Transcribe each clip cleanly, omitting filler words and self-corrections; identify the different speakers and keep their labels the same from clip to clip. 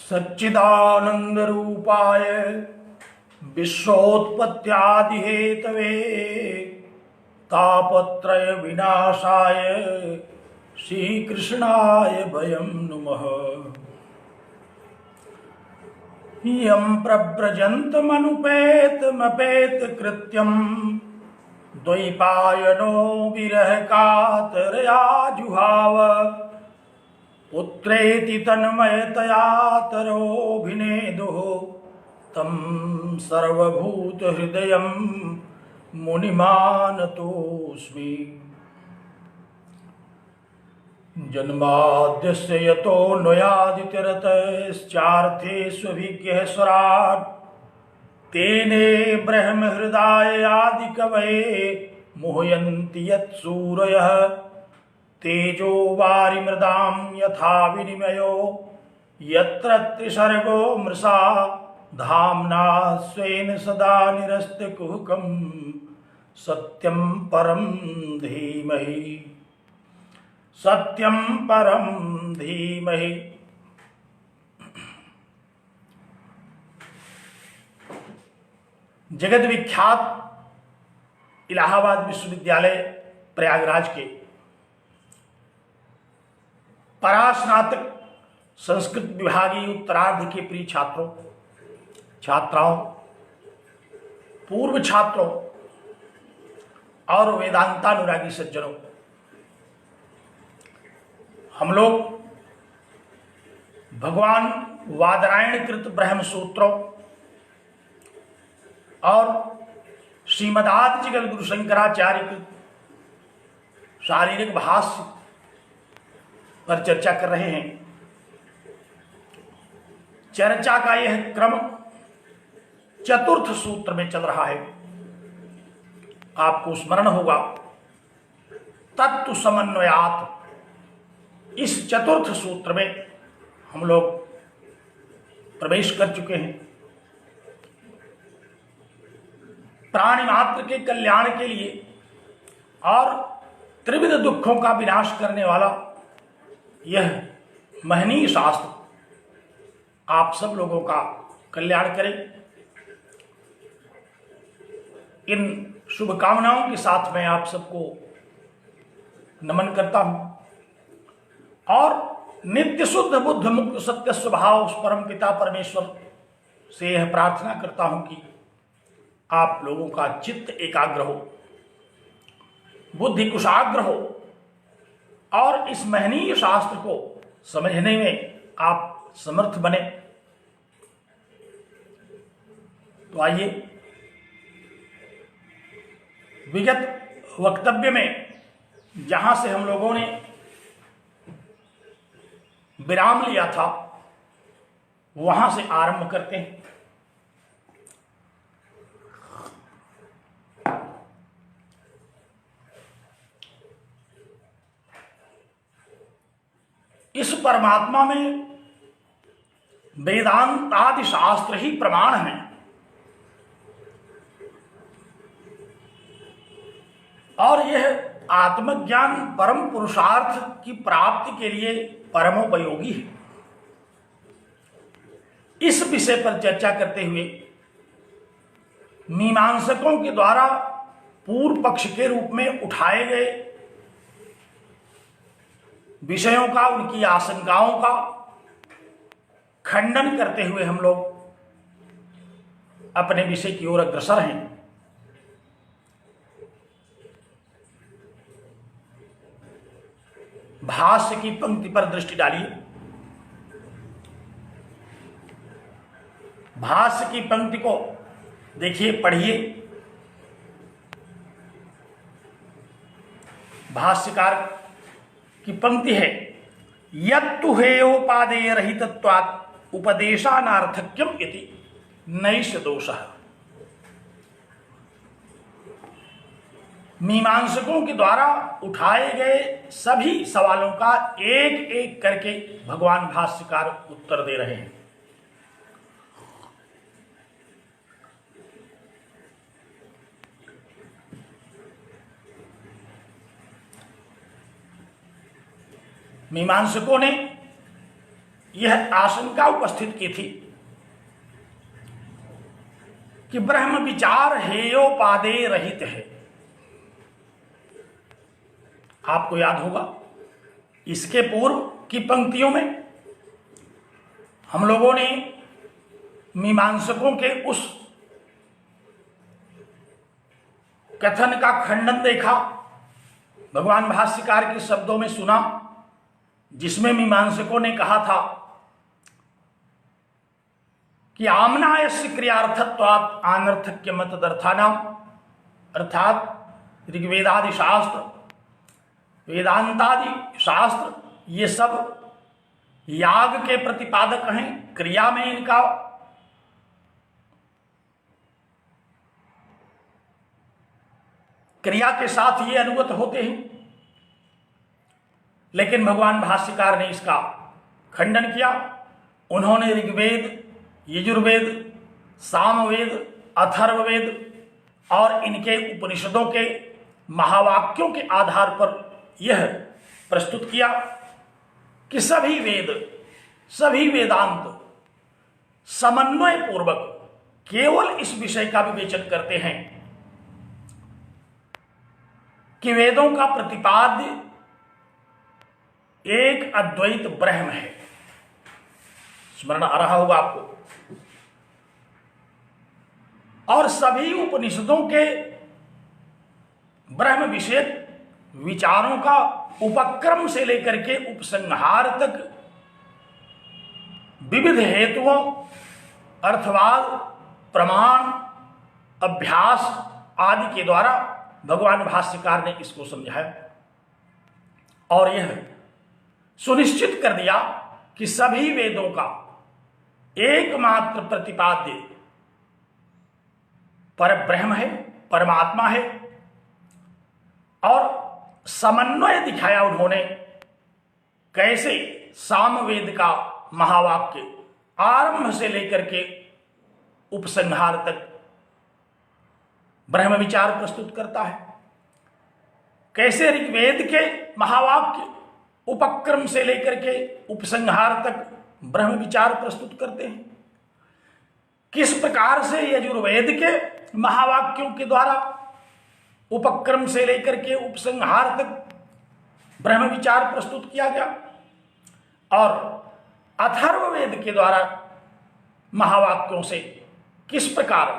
Speaker 1: सच्चिदानंद रूपाय विश्वोत्पत्त्यादि Hathaway तापत्रय विनाशाय श्री कृष्णाय वयं नुमः। यं प्रव्रजन्तमनुपेतमपेत कृत्यं द्वैपायनो विरह कातरया जुहाव पुत्रेति तन्मयतया तरोभिनेदुः तं सर्वभूतहृदयं मुनिमानतोऽस्मि। जन्माद्यस्य यतोऽन्वयादितरतश्चार्थेष्वभिज्ञः स्वराट् तेने ब्रह्महृदायादिकवये मुह्यन्ति यत्सूरयः तेजो वारिमृदां यथा विनिमयो यत्र त्रिसर्गो मृषा धाम्ना स्वेन सदा निरस्तकुहकं सत्यं परं धीमहि सत्यं परं धीमहि। जगत विख्यात इलाहाबाद विश्वविद्यालय प्रयागराज के परास्नातक संस्कृत विभागीय उत्तरार्ध के प्रिय छात्रों छात्राओं पूर्व छात्रों और वेदांतानुरागी सज्जनों, हम लोग भगवान वादरायण कृत ब्रह्म सूत्रों और श्रीमदादि जगत गुरु शंकराचार्य कृत शारीरिक भाष्य पर चर्चा कर रहे हैं। चर्चा का यह क्रम चतुर्थ सूत्र में चल रहा है। आपको स्मरण होगा तत्व समन्वयात, इस चतुर्थ सूत्र में हम लोग प्रवेश कर चुके हैं। प्राणी मात्र के कल्याण के लिए और त्रिविध दुखों का विनाश करने वाला यह महनीय शास्त्र आप सब लोगों का कल्याण करे। इन शुभकामनाओं के साथ मैं आप सबको नमन करता हूं और नित्य शुद्ध बुद्ध मुक्त सत्य स्वभाव उस परम पिता परमेश्वर से यह प्रार्थना करता हूं कि आप लोगों का चित्त एकाग्र हो, बुद्धि कुशाग्र हो और इस महनीय शास्त्र को समझने में आप समर्थ बने। तो आइए विगत वक्तव्य में जहां से हम लोगों ने विराम लिया था वहां से आरंभ करते हैं। इस परमात्मा में वेदांत आदि शास्त्र ही प्रमाण हैं और यह आत्मज्ञान परम पुरुषार्थ की प्राप्ति के लिए परमोपयोगी है। इस विषय पर चर्चा करते हुए मीमांसकों के द्वारा पूर्व पक्ष के रूप में उठाए गए विषयों का, उनकी आशंकाओं का खंडन करते हुए हम लोग अपने विषय की ओर अग्रसर हैं। भाष्य की पंक्ति पर दृष्टि डालिए। भाष्य की पंक्ति को देखिए, पढ़िए। भाष्यकार की पंक्ति है, यत्तु हेयोपादेय रहितत्वात् उपदेशानार्थक्यम इति नैष दोषः। मीमांसकों के द्वारा उठाए गए सभी सवालों का एक एक करके भगवान भाष्यकार उत्तर दे रहे हैं। मीमांसकों ने यह आशंका उपस्थित की थी कि ब्रह्म विचार हेयोपादे रहित है। आपको याद होगा इसके पूर्व की पंक्तियों में हम लोगों ने मीमांसकों के उस कथन का खंडन देखा, भगवान भाष्यकार के शब्दों में सुना, जिसमें मीमांसकों ने कहा था कि आमनायस्य क्रियार्थत्वात् अनर्थक्य मतदर्थानाम, अर्थात ऋग्वेदादि शास्त्र, वेदांतादि शास्त्र, ये सब याग के प्रतिपादक हैं, क्रिया में इनका क्रिया के साथ ये अनुगत होते हैं। लेकिन भगवान भाष्यकार ने इसका खंडन किया। उन्होंने ऋग्वेद, यजुर्वेद, सामवेद, अथर्ववेद और इनके उपनिषदों के महावाक्यों के आधार पर यह प्रस्तुत किया कि सभी वेद, सभी वेदांत समन्वय पूर्वक केवल इस विषय का विवेचन करते हैं कि वेदों का प्रतिपाद्य एक अद्वैत ब्रह्म है। स्मरण आ रहा होगा आपको। और सभी उपनिषदों के ब्रह्म विषयक विचारों का उपक्रम से लेकर के उपसंहार तक विविध हेतुओं, अर्थवाद, प्रमाण, अभ्यास आदि के द्वारा भगवान भाष्यकार ने इसको समझाया और यह सुनिश्चित कर दिया कि सभी वेदों का एकमात्र प्रतिपाद्य परब्रह्म है, परमात्मा है। और समन्वय दिखाया उन्होंने, कैसे सामवेद का महावाक्य आरंभ से लेकर के उपसंहार तक ब्रह्म विचार प्रस्तुत करता है, कैसे ऋग्वेद के महावाक्य उपक्रम से लेकर के उपसंहार तक ब्रह्म विचार प्रस्तुत करते हैं, किस प्रकार से यजुर्वेद के महावाक्यों के द्वारा उपक्रम से लेकर के उपसंहार तक ब्रह्म विचार प्रस्तुत किया गया, और अथर्ववेद के द्वारा महावाक्यों से किस प्रकार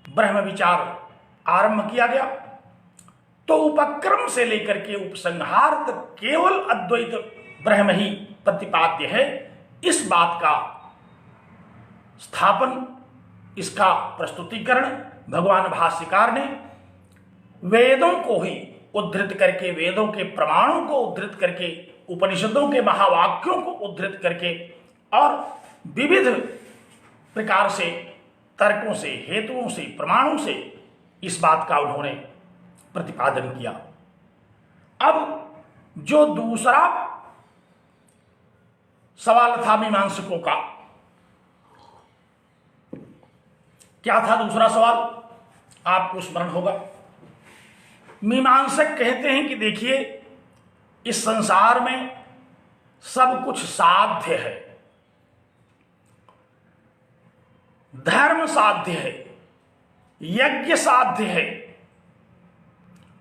Speaker 1: ब्रह्म विचार आरंभ किया गया। तो उपक्रम से लेकर के उपसंहार तक केवल अद्वैत ब्रह्म ही प्रतिपाद्य है। इस बात का स्थापन, इसका प्रस्तुतिकरण भगवान भाष्यकार ने वेदों को ही उद्धृत करके, वेदों के प्रमाणों को उद्धृत करके, उपनिषदों के महावाक्यों को उद्धृत करके और विविध प्रकार से तर्कों से, हेतुओं से, प्रमाणों से इस बात का उन्होंने प्रतिपादन किया। अब जो दूसरा सवाल था मीमांसकों का, क्या था दूसरा सवाल? आपको स्मरण होगा। मीमांसक कहते हैं कि देखिए, इस संसार में सब कुछ साध्य है, धर्म साध्य है, यज्ञ साध्य है,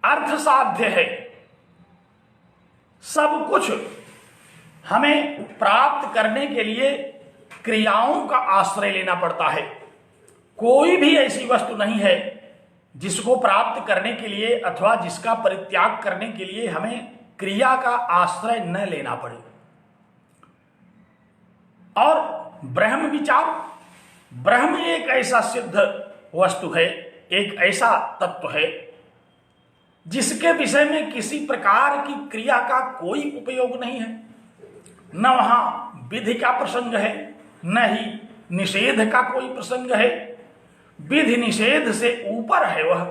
Speaker 1: अर्थ साध्य है, सब कुछ हमें प्राप्त करने के लिए क्रियाओं का आश्रय लेना पड़ता है। कोई भी ऐसी वस्तु नहीं है जिसको प्राप्त करने के लिए अथवा जिसका परित्याग करने के लिए हमें क्रिया का आश्रय न लेना पड़े। और ब्रह्म विचार, ब्रह्म एक ऐसा सिद्ध वस्तु है, एक ऐसा तत्व है जिसके विषय में किसी प्रकार की क्रिया का कोई उपयोग नहीं है। न वहां विधि का प्रसंग है, न ही निषेध का कोई प्रसंग है। विधि निषेध से ऊपर है वह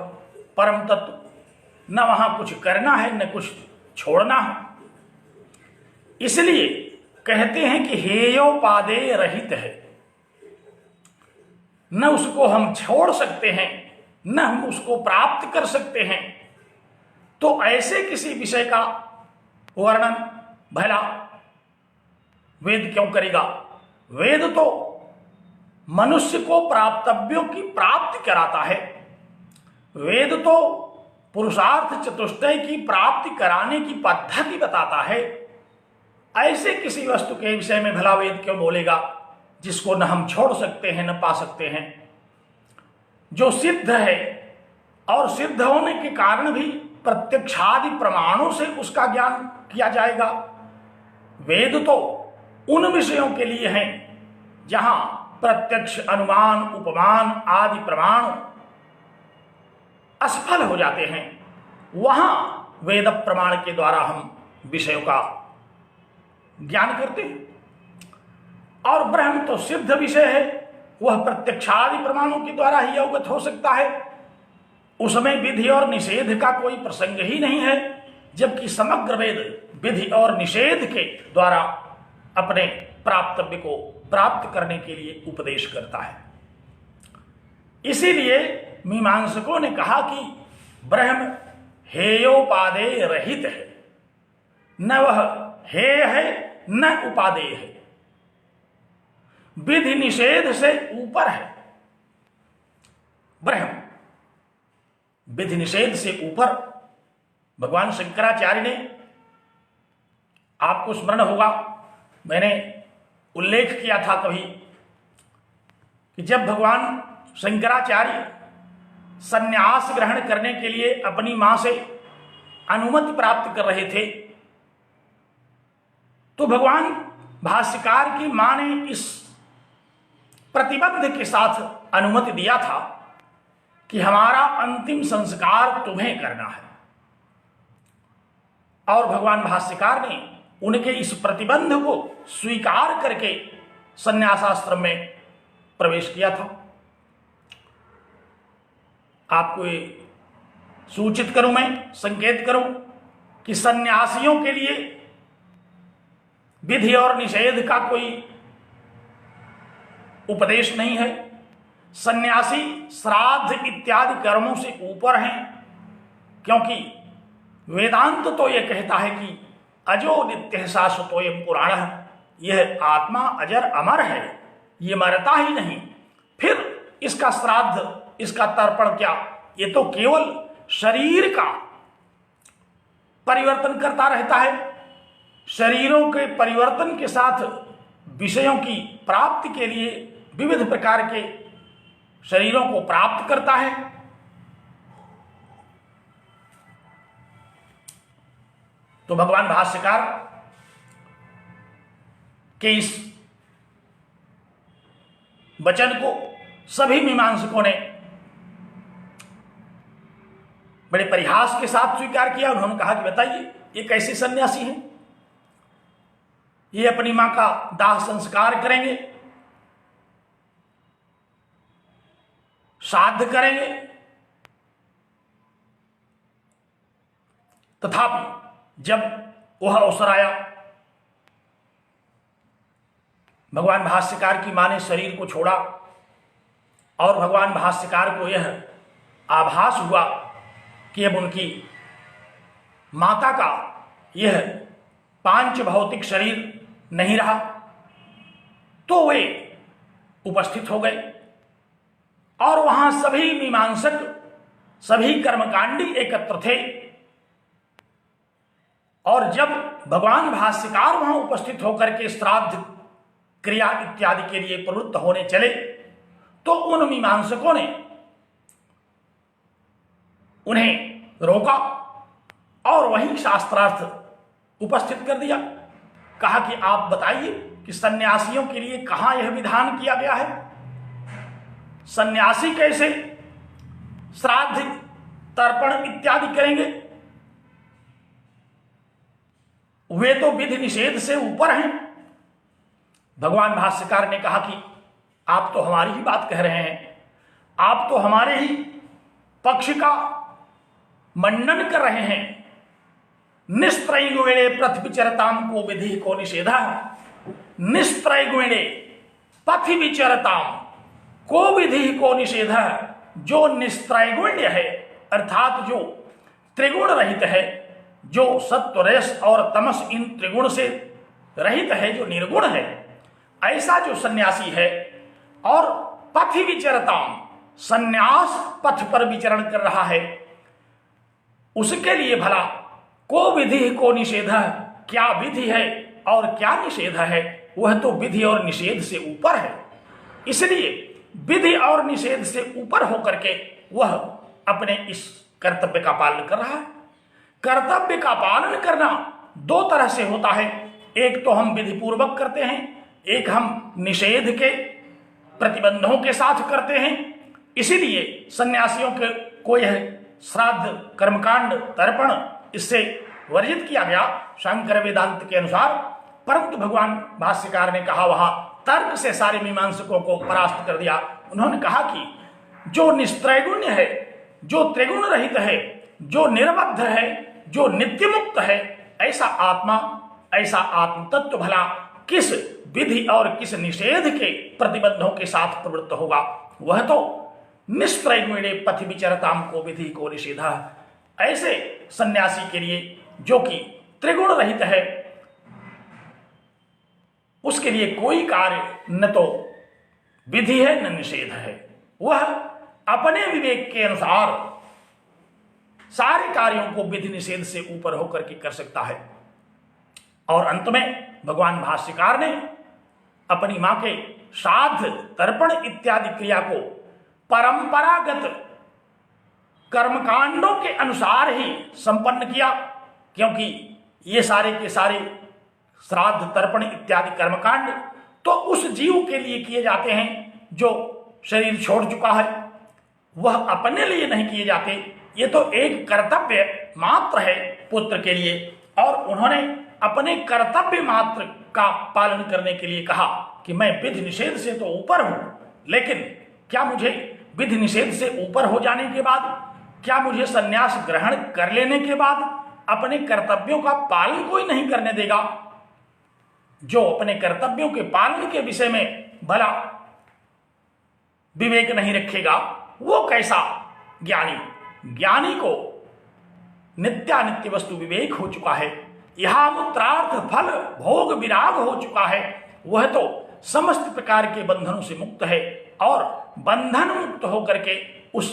Speaker 1: परम तत्व। न वहां कुछ करना है, न कुछ छोड़ना है। इसलिए कहते हैं कि हेयोपादे रहित है। न उसको हम छोड़ सकते हैं, न हम उसको प्राप्त कर सकते हैं। तो ऐसे किसी विषय का वर्णन भला वेद क्यों करेगा? वेद तो मनुष्य को प्राप्तव्यों की प्राप्ति कराता है। वेद तो पुरुषार्थ चतुष्टय की प्राप्ति कराने की पद्धति बताता है। ऐसे किसी वस्तु के विषय में भला वेद क्यों बोलेगा जिसको न हम छोड़ सकते हैं न पा सकते हैं, जो सिद्ध है और सिद्ध होने के कारण भी प्रत्यक्षादि प्रमाणों से उसका ज्ञान किया जाएगा। वेद तो उन विषयों के लिए हैं जहां प्रत्यक्ष अनुमान उपमान आदि प्रमाण असफल हो जाते हैं, वहां वेद प्रमाण के द्वारा हम विषयों का ज्ञान करते हैं। और ब्रह्म तो सिद्ध विषय है, वह प्रत्यक्षादि प्रमाणों के द्वारा ही अवगत हो सकता है। उसमें विधि और निषेध का कोई प्रसंग ही नहीं है, जबकि समग्र वेद विधि और निषेध के द्वारा अपने प्राप्तव्य को प्राप्त करने के लिए उपदेश करता है। इसीलिए मीमांसकों ने कहा कि ब्रह्म हेयोपादेय रहित है, न वह हेय है न उपादेय है, विधि निषेध से ऊपर है। ब्रह्म विधि निषेध से ऊपर। भगवान शंकराचार्य ने, आपको स्मरण होगा मैंने उल्लेख किया था कभी कि जब भगवान शंकराचार्य संन्यास ग्रहण करने के लिए अपनी मां से अनुमति प्राप्त कर रहे थे, तो भगवान भाष्यकार की मां ने इस प्रतिबंध के साथ अनुमति दिया था कि हमारा अंतिम संस्कार तुम्हें करना है। और भगवान भाष्यकार ने उनके इस प्रतिबंध को स्वीकार करके संन्यासाश्रम में प्रवेश किया था। आपको ये सूचित करूं, मैं संकेत करूं कि सन्यासियों के लिए विधि और निषेध का कोई उपदेश नहीं है। सन्यासी श्राद्ध इत्यादि कर्मों से ऊपर हैं, क्योंकि वेदांत तो यह कहता है कि अजो नित्य शाश्वतोयम पुराण, यह आत्मा अजर अमर है, ये मरता ही नहीं। फिर इसका श्राद्ध, इसका तर्पण क्या, ये तो केवल शरीर का परिवर्तन करता रहता है। शरीरों के परिवर्तन के साथ विषयों की प्राप्ति के लिए विविध प्रकार के शरीरों को प्राप्त करता है। तो भगवान भाष्यकार के इस वचन को सभी मीमांसकों ने बड़े परिहास के साथ स्वीकार किया। उन्होंने कहा कि बताइए ये कैसे सन्यासी हैं, ये अपनी मां का दाह संस्कार करेंगे, श्राद्ध करेंगे, तथापि जब वह अवसर आया, भगवान भाष्यकार की मां ने शरीर को छोड़ा और भगवान भाष्यकार को यह आभास हुआ कि अब उनकी माता का यह पांच भौतिक शरीर नहीं रहा, तो वे उपस्थित हो गए और वहां सभी मीमांसक, सभी कर्मकांडी एकत्र थे। और जब भगवान भाष्यकार वहां उपस्थित होकर के श्राद्ध क्रिया इत्यादि के लिए प्रवृत्त होने चले, तो उन मीमांसकों ने उन्हें रोका और वहीं शास्त्रार्थ उपस्थित कर दिया। कहा कि आप बताइए कि सन्यासियों के लिए कहां यह विधान किया गया है, सन्यासी कैसे श्राद्ध तर्पण इत्यादि करेंगे, वे तो विधि निषेध से ऊपर हैं। भगवान भाष्यकार ने कहा कि आप तो हमारी ही बात कह रहे हैं, आप तो हमारे ही पक्ष का मंडन कर रहे हैं। निस्त्रैगुणे पृथ्वीचरताम को विधि को निषेधा, निस्त्रैगुणे पथि विचरताम को विधि को निषेधा। जो निस्त्रैगुण्य है अर्थात जो त्रिगुण रहित है, जो सत्व रस और तमस इन त्रिगुण से रहित है, जो निर्गुण है, ऐसा जो सन्यासी है और पथ विचरताम, सन्यास पथ पर विचरण कर रहा है, उसके लिए भला को विधि को निषेध, क्या विधि है और क्या निषेध है, वह तो विधि और निषेध से ऊपर है। इसलिए विधि और निषेध से ऊपर होकर के वह अपने इस कर्तव्य का पालन कर रहा है। कर्तव्य का पालन करना दो तरह से होता है, एक तो हम विधि पूर्वक करते हैं, एक हम निषेध के प्रतिबंधों के साथ करते हैं। इसीलिए सन्यासियों के को यह श्राद्ध, कर्मकांड, तर्पण इससे वर्जित किया गया शंकर वेदांत के अनुसार। परंतु भगवान भाष्यकार ने कहा, वहां तर्क से सारे मीमांसकों को परास्त कर दिया। उन्होंने कहा कि जो निस्त्रैगुण्य है, जो त्रिगुण रहित है, जो निर्बद्ध है, जो नित्य मुक्त है, ऐसा आत्मा, ऐसा आत्म तत्व भला किस विधि और किस निषेध के प्रतिबंधों के साथ प्रवृत्त होगा। वह तो निस्त्रैगुण्य पथ विचरताम को विधि को निषेधा, ऐसे सन्यासी के लिए जो कि त्रिगुण रहित है, उसके लिए कोई कार्य न तो विधि है न निषेध है। वह अपने विवेक के अनुसार सारे कार्यों को विधि निषेध से ऊपर होकर के कर सकता है। और अंत में भगवान भाष्यकार ने अपनी मां के श्राद्ध, तर्पण इत्यादि क्रिया को परंपरागत कर्मकांडों के अनुसार ही संपन्न किया, क्योंकि ये सारे के सारे श्राद्ध, तर्पण इत्यादि कर्मकांड तो उस जीव के लिए किए जाते हैं जो शरीर छोड़ चुका है, वह अपने लिए नहीं किए जाते। ये तो एक कर्तव्य मात्र है पुत्र के लिए, और उन्होंने अपने कर्तव्य मात्र का पालन करने के लिए कहा कि मैं विधि निषेध से तो ऊपर हूं, लेकिन क्या मुझे विधि निषेध से ऊपर हो जाने के बाद, क्या मुझे सन्यास ग्रहण कर लेने के बाद अपने कर्तव्यों का पालन कोई नहीं करने देगा? जो अपने कर्तव्यों के पालन के विषय में भला विवेक नहीं रखेगा, वो कैसा ज्ञानी? ज्ञानी को नित्यानित्य वस्तु विवेक हो चुका है, यहां मूत्रार्थ फल भोग विराग हो चुका है, वह तो समस्त प्रकार के बंधनों से मुक्त है और बंधन मुक्त होकर के उस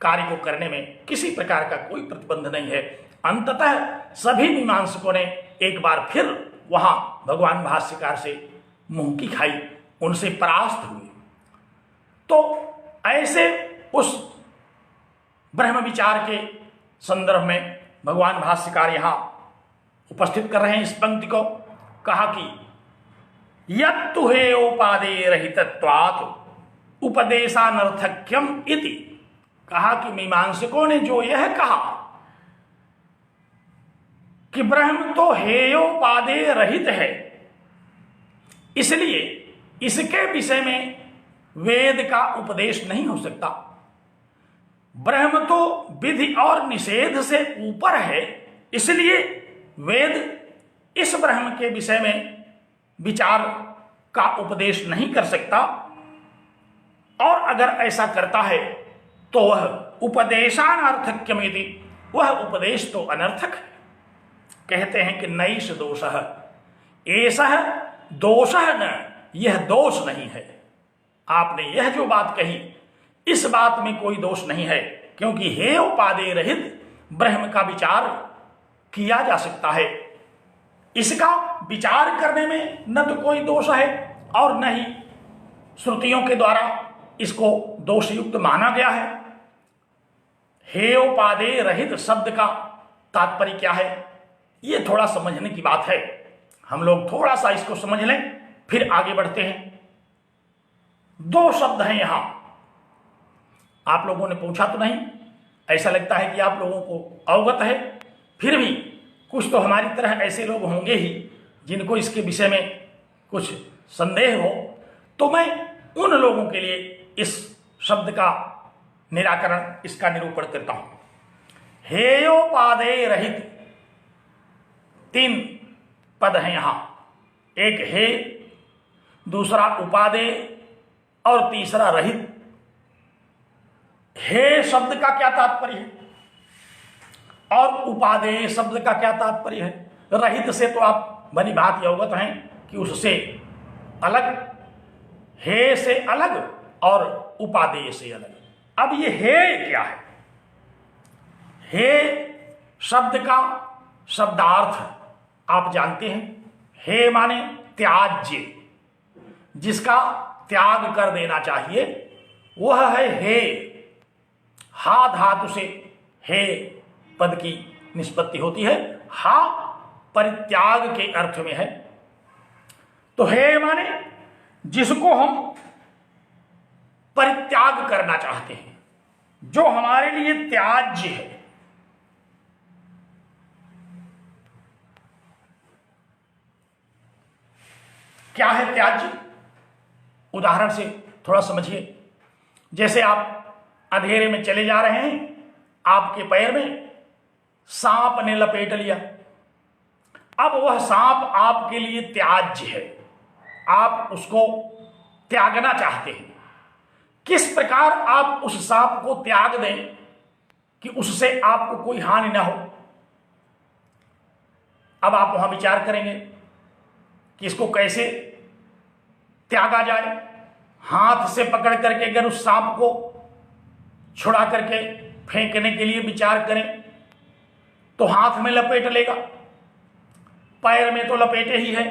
Speaker 1: कार्य को करने में किसी प्रकार का कोई प्रतिबंध नहीं है। अंततः सभी मीमांसकों ने एक बार फिर वहां भगवान भाष्यकार से मुंह की खाई, उनसे परास्त हुए। तो ऐसे उस ब्रह्म विचार के संदर्भ में भगवान भाष्यकार यहां उपस्थित कर रहे हैं इस पंक्ति को। कहा कि यत्तु हेयोपादे रहितत्वात् उपदेशानर्थक्यम इति। कहा कि मीमांसकों ने जो यह कहा कि ब्रह्म तो हेयोपादे रहित है, इसलिए इसके विषय में वेद का उपदेश नहीं हो सकता। ब्रह्म तो विधि और निषेध से ऊपर है, इसलिए वेद इस ब्रह्म के विषय में विचार का उपदेश नहीं कर सकता, और अगर ऐसा करता है तो वह उपदेशानर्थक्यमिति, वह उपदेश तो अनर्थक है। कहते हैं कि नैष दोषः, एषः दोषः न, यह दोष नहीं है। आपने यह जो बात कही, इस बात में कोई दोष नहीं है, क्योंकि हेयोपादे रहित ब्रह्म का विचार किया जा सकता है। इसका विचार करने में न तो कोई दोष है और न ही श्रुतियों के द्वारा इसको दोषयुक्त माना गया है। हेयोपादे रहित शब्द का तात्पर्य क्या है, ये थोड़ा समझने की बात है। हम लोग थोड़ा सा इसको समझ लें, फिर आगे बढ़ते हैं। दो शब्द हैं यहां, आप लोगों ने पूछा तो नहीं, ऐसा लगता है कि आप लोगों को अवगत है, फिर भी कुछ तो हमारी तरह ऐसे लोग होंगे ही जिनको इसके विषय में कुछ संदेह हो। तो मैं उन लोगों के लिए इस शब्द का निराकरण, इसका निरूपण करता हूं। हेयोपादे रहित, तीन पद हैं यहां, एक हे, दूसरा उपादे और तीसरा रहित। हे शब्द का क्या तात्पर्य है और उपादेय शब्द का क्या तात्पर्य है? रहित से तो आप भली बात अवगत हैं कि उससे अलग, हे से अलग और उपादेय से अलग। अब ये हे क्या है? हे शब्द का शब्दार्थ आप जानते हैं। हे माने त्याज्य, जिसका त्याग कर देना चाहिए, वह है हे। हा धातु से हे पद की निष्पत्ति होती है। हा परित्याग के अर्थ में है। तो हे माने जिसको हम परित्याग करना चाहते हैं, जो हमारे लिए त्याज्य है। क्या है त्याज्य? उदाहरण से थोड़ा समझिए। जैसे आप अंधेरे में चले जा रहे हैं, आपके पैर में सांप ने लपेट लिया। अब वह सांप आपके लिए त्याज्य है, आप उसको त्यागना चाहते हैं। किस प्रकार आप उस सांप को त्याग दें कि उससे आपको कोई हानि ना हो? अब आप वहां विचार करेंगे कि इसको कैसे त्यागा जाए। हाथ से पकड़ करके अगर उस सांप को छुड़ा करके फेंकने के लिए विचार करें तो हाथ में लपेट लेगा, पैर में तो लपेटे ही है।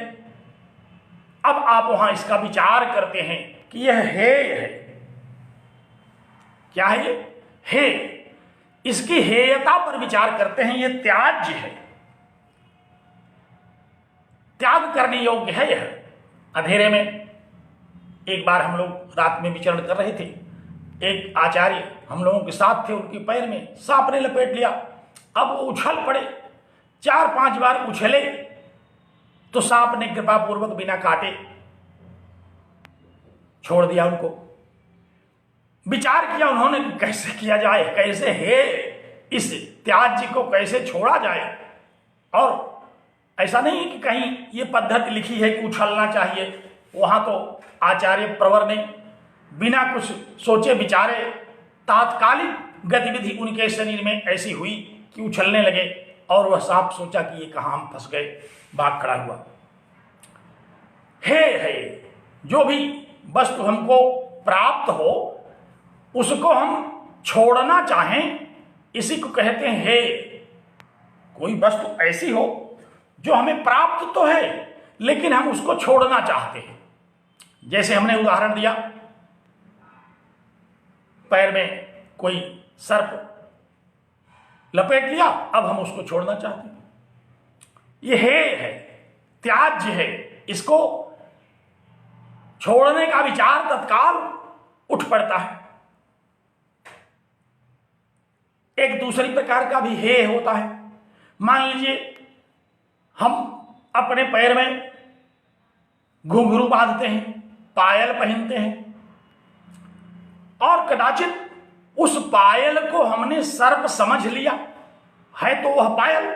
Speaker 1: अब आप वहां इसका विचार करते हैं कि यह है। क्या है ये? हे। इसकी हेयता पर विचार करते हैं, यह त्याज्य है, त्याग करने योग्य है। यह अंधेरे में एक बार हम लोग रात में विचरण कर रहे थे, एक आचार्य हम लोगों के साथ थे, उनके पैर में सांप ने लपेट लिया। अब वो उछल पड़े, 4-5 बार उछले तो सांप ने कृपा पूर्वक बिना काटे छोड़ दिया उनको। विचार किया उन्होंने कि कैसे किया जाए, कैसे है इस त्याज्य को कैसे छोड़ा जाए। और ऐसा नहीं है कि कहीं ये पद्धति लिखी है कि उछलना चाहिए। वहां तो आचार्य प्रवर ने बिना कुछ सोचे विचारे तात्कालिक गतिविधि उनके शरीर में ऐसी हुई कि उछलने लगे और वह सांप सोचा कि ये कहां हम फंस गए, भाग खड़ा हुआ। है जो भी वस्तु हमको प्राप्त हो उसको हम छोड़ना चाहें, इसी को कहते हैं हे। कोई वस्तु ऐसी हो जो हमें प्राप्त तो है लेकिन हम उसको छोड़ना चाहते हैं। जैसे हमने उदाहरण दिया, पैर में कोई सर्प लपेट लिया, अब हम उसको छोड़ना चाहते हैं। ये है, त्याज्य है। इसको छोड़ने का विचार तत्काल उठ पड़ता है। एक दूसरी प्रकार का भी हे होता है। मान लीजिए हम अपने पैर में घुंघरू बांधते हैं, पायल पहनते हैं और कदाचित उस पायल को हमने सर्प समझ लिया है, तो वह पायल,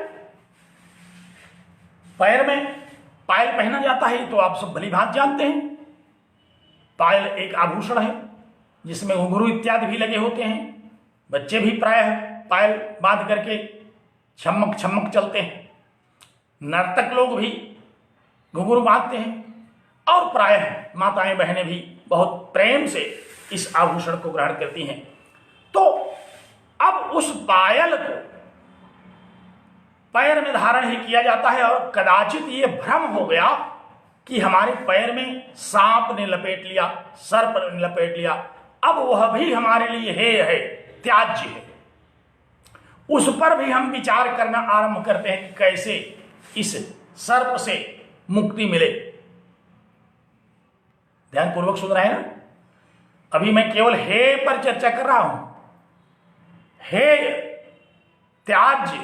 Speaker 1: पैर में पायल पहना जाता है तो आप सब भली भांति जानते हैं। पायल एक आभूषण है जिसमें घुंघरू इत्यादि भी लगे होते हैं। बच्चे भी प्रायः पायल बांध करके छमक छमक चलते हैं। नर्तक लोग भी घुंघरू बांधते हैं और प्रायः माताएं बहनें भी बहुत प्रेम से इस आभूषण को ग्रहण करती हैं। तो अब उस पायल को पैर में धारण ही किया जाता है और कदाचित ये भ्रम हो गया कि हमारे पैर में सांप ने लपेट लिया, सर्प ने लपेट लिया। अब वह भी हमारे लिए है, त्याज्य है। उस पर भी हम विचार करना आरंभ करते हैं कि कैसे इस सर्प से मुक्ति मिले। ध्यानपूर्वक सुन रहे हैं ना? अभी मैं केवल हे पर चर्चा कर रहा हूं। हे त्याज्य,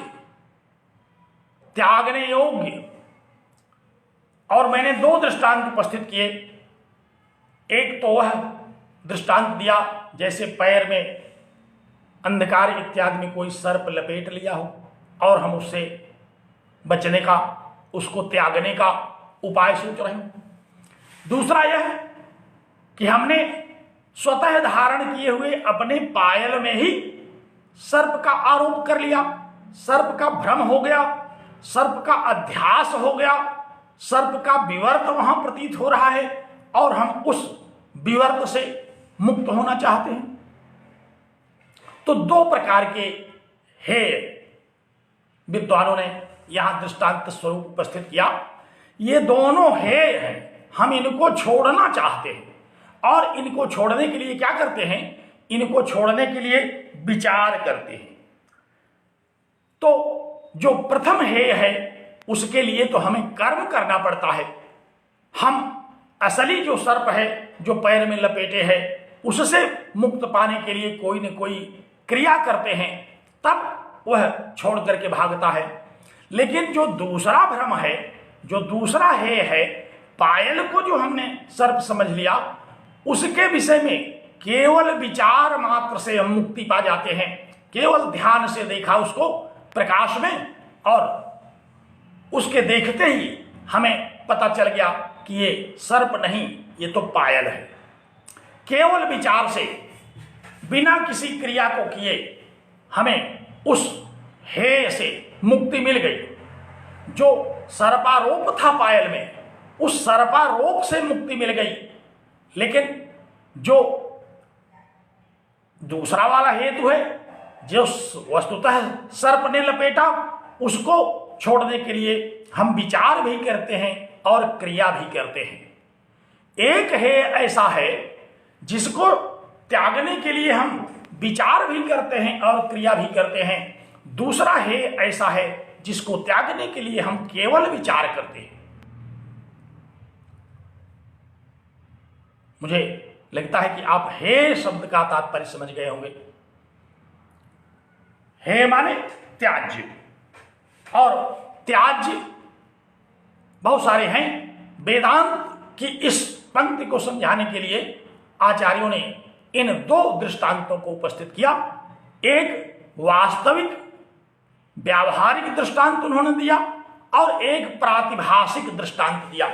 Speaker 1: त्यागने योग्य। और मैंने 2 दृष्टांत उपस्थित किए। एक तो वह दृष्टांत दिया जैसे पैर में अंधकार इत्यादि में कोई सर्प लपेट लिया हो और हम उससे बचने का, उसको त्यागने का उपाय सोच रहे हैं। दूसरा यह कि हमने स्वतः धारण किए हुए अपने पायल में ही सर्प का आरोप कर लिया, सर्प का भ्रम हो गया, सर्प का अध्यास हो गया, सर्प का विवर्त वहां प्रतीत हो रहा है और हम उस विवर्त से मुक्त होना चाहते हैं। तो दो प्रकार के हेय विद्वानों ने यहां दृष्टांत स्वरूप उपस्थित किया। ये दोनों हेय हैं, हम इनको छोड़ना चाहते हैं और इनको छोड़ने के लिए क्या करते हैं, इनको छोड़ने के लिए विचार करते हैं। तो जो प्रथम हेय है उसके लिए तो हमें कर्म करना पड़ता है। हम असली जो सर्प है जो पैर में लपेटे है उससे मुक्त पाने के लिए कोई न कोई क्रिया करते हैं, तब वह छोड़ करके भागता है। लेकिन जो दूसरा भ्रम है, जो दूसरा है पायल को जो हमने सर्प समझ लिया, उसके विषय में केवल विचार मात्र से हम मुक्ति पा जाते हैं। केवल ध्यान से देखा उसको प्रकाश में और उसके देखते ही हमें पता चल गया कि ये सर्प नहीं, ये तो पायल है। केवल विचार से बिना किसी क्रिया को किए हमें उस हेय से मुक्ति मिल गई। जो सर्पारोप था पायल में, उस सर्पारोप से मुक्ति मिल गई। लेकिन जो दूसरा वाला हेतु है, जो वस्तुतः सर्प ने लपेटा, उसको छोड़ने के लिए हम विचार भी करते हैं और क्रिया भी करते हैं। एक हेय ऐसा है जिसको त्यागने के लिए हम विचार भी करते हैं और क्रिया भी करते हैं। दूसरा हेय ऐसा है जिसको त्यागने के लिए हम केवल विचार करते हैं। मुझे लगता है कि आप हेय शब्द का तात्पर्य समझ गए होंगे। हेय माने त्याज्य, और त्याज्य बहुत सारे हैं। वेदांत की इस पंक्ति को समझाने के लिए आचार्यों ने इन दो दृष्टांतों को उपस्थित किया। एक वास्तविक व्यावहारिक दृष्टांत उन्होंने दिया और एक प्रातिभाषिक दृष्टांत दिया।